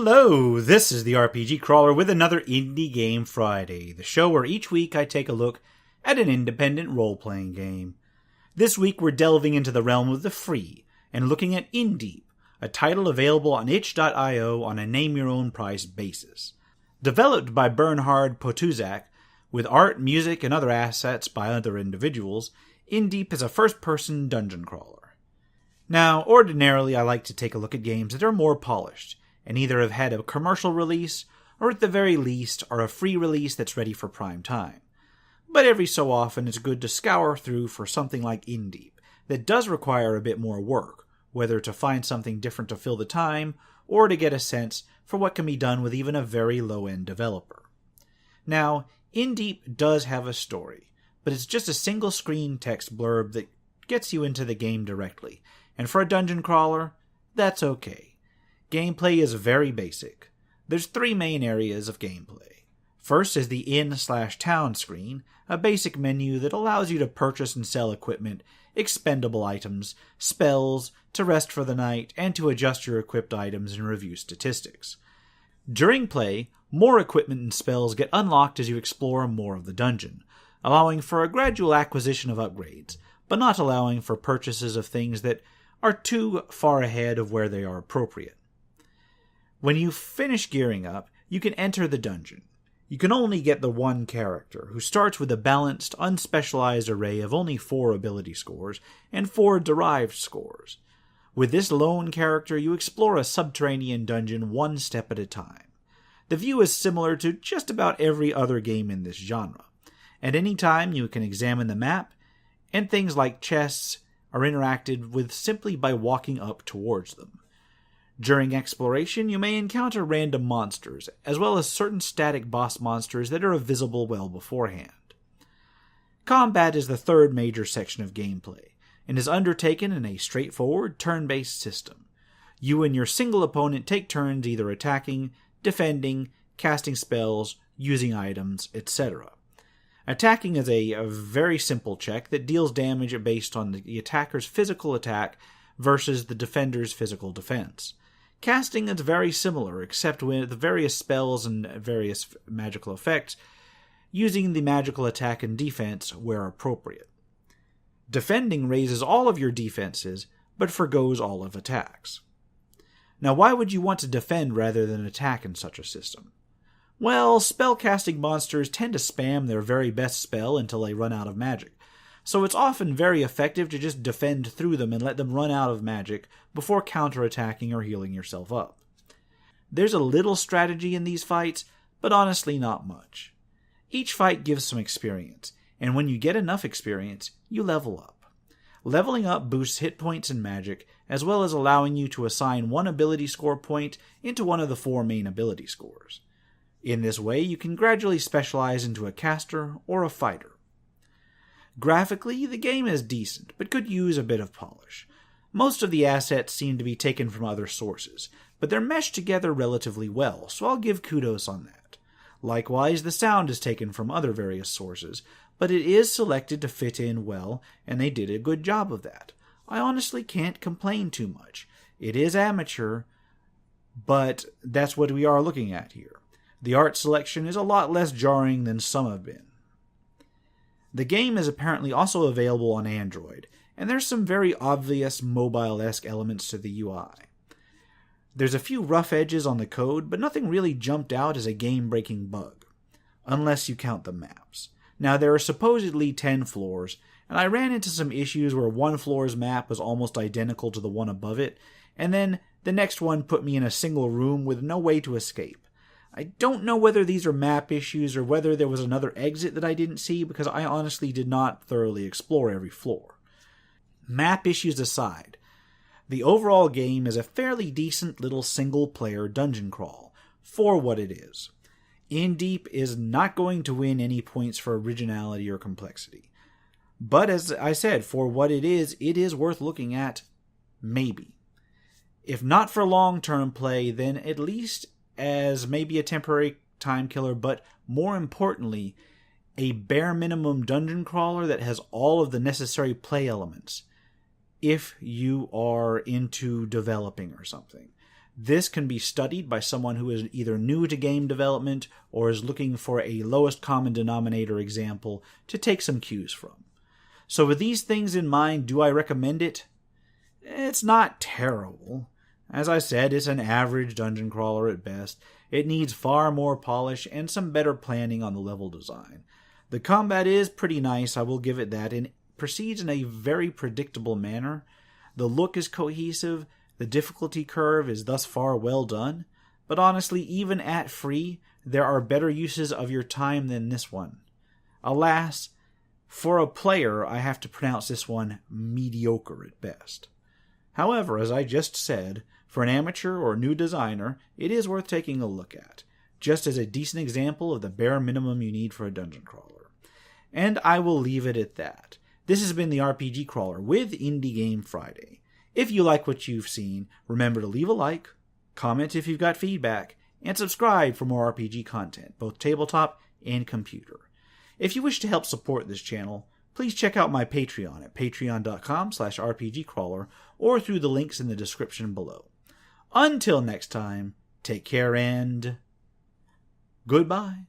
Hello, this is the RPG Crawler with another Indie Game Friday, the show where each week I take a look at an independent role-playing game. This week we're delving into the realm of the free and looking at Indeep, a title available on itch.io on a name-your-own-price basis. Developed by Bernhard Potuzak, with art, music, and other assets by other individuals, Indeep is a first-person dungeon crawler. Now, ordinarily I like to take a look at games that are more polished, and either have had a commercial release, or at the very least are a free release that's ready for prime time. But every so often it's good to scour through for something like Indeep, that does require a bit more work, whether to find something different to fill the time, or to get a sense for what can be done with even a very low-end developer. Now, Indeep does have a story, but it's just a single-screen text blurb that gets you into the game directly, and for a dungeon crawler, that's okay. Gameplay is very basic. There's three main areas of gameplay. First is the inn/town screen, a basic menu that allows you to purchase and sell equipment, expendable items, spells, to rest for the night, and to adjust your equipped items and review statistics. During play, more equipment and spells get unlocked as you explore more of the dungeon, allowing for a gradual acquisition of upgrades, but not allowing for purchases of things that are too far ahead of where they are appropriate. When you finish gearing up, you can enter the dungeon. You can only get the one character, who starts with a balanced, unspecialized array of only 4 ability scores and 4 derived scores. With this lone character, you explore a subterranean dungeon one step at a time. The view is similar to just about every other game in this genre. At any time, you can examine the map, and things like chests are interacted with simply by walking up towards them. During exploration, you may encounter random monsters, as well as certain static boss monsters that are visible well beforehand. Combat is the third major section of gameplay, and is undertaken in a straightforward turn-based system. You and your single opponent take turns either attacking, defending, casting spells, using items, etc. Attacking is a very simple check that deals damage based on the attacker's physical attack versus the defender's physical defense. Casting is very similar, except with various spells and various magical effects, using the magical attack and defense where appropriate. Defending raises all of your defenses, but forgoes all of attacks. Now, why would you want to defend rather than attack in such a system? Well, spellcasting monsters tend to spam their very best spell until they run out of magic, so it's often very effective to just defend through them and let them run out of magic before counterattacking or healing yourself up. There's a little strategy in these fights, but honestly not much. Each fight gives some experience, and when you get enough experience, you level up. Leveling up boosts hit points and magic, as well as allowing you to assign one ability score point into one of the 4 main ability scores. In this way, you can gradually specialize into a caster or a fighter. Graphically, the game is decent, but could use a bit of polish. Most of the assets seem to be taken from other sources, but they're meshed together relatively well, so I'll give kudos on that. Likewise, the sound is taken from other various sources, but it is selected to fit in well, and they did a good job of that. I honestly can't complain too much. It is amateur, but that's what we are looking at here. The art selection is a lot less jarring than some have been. The game is apparently also available on Android, and there's some very obvious mobile-esque elements to the UI. There's a few rough edges on the code, but nothing really jumped out as a game-breaking bug, unless you count the maps. Now, there are supposedly 10 floors, and I ran into some issues where one floor's map was almost identical to the one above it, and then the next one put me in a single room with no way to escape. I don't know whether these are map issues or whether there was another exit that I didn't see, because I honestly did not thoroughly explore every floor. Map issues aside, the overall game is a fairly decent little single-player dungeon crawl, for what it is. Indeep is not going to win any points for originality or complexity. But as I said, for what it is worth looking at, maybe. If not for long-term play, then at least as maybe a temporary time killer, but more importantly, a bare minimum dungeon crawler that has all of the necessary play elements, if you are into developing or something. This can be studied by someone who is either new to game development or is looking for a lowest common denominator example to take some cues from. So with these things in mind, do I recommend it? It's not terrible. As I said, it's an average dungeon crawler at best. It needs far more polish and some better planning on the level design. The combat is pretty nice, I will give it that, and proceeds in a very predictable manner. The look is cohesive, the difficulty curve is thus far well done, but honestly, even at free, there are better uses of your time than this one. Alas, for a player, I have to pronounce this one mediocre at best. However, as I just said, for an amateur or new designer, it is worth taking a look at, just as a decent example of the bare minimum you need for a dungeon crawler. And I will leave it at that. This has been the RPG Crawler with Indie Game Friday. If you like what you've seen, remember to leave a like, comment if you've got feedback, and subscribe for more RPG content, both tabletop and computer. If you wish to help support this channel, please check out my Patreon at patreon.com/rpgcrawler or through the links in the description below. Until next time, take care and goodbye.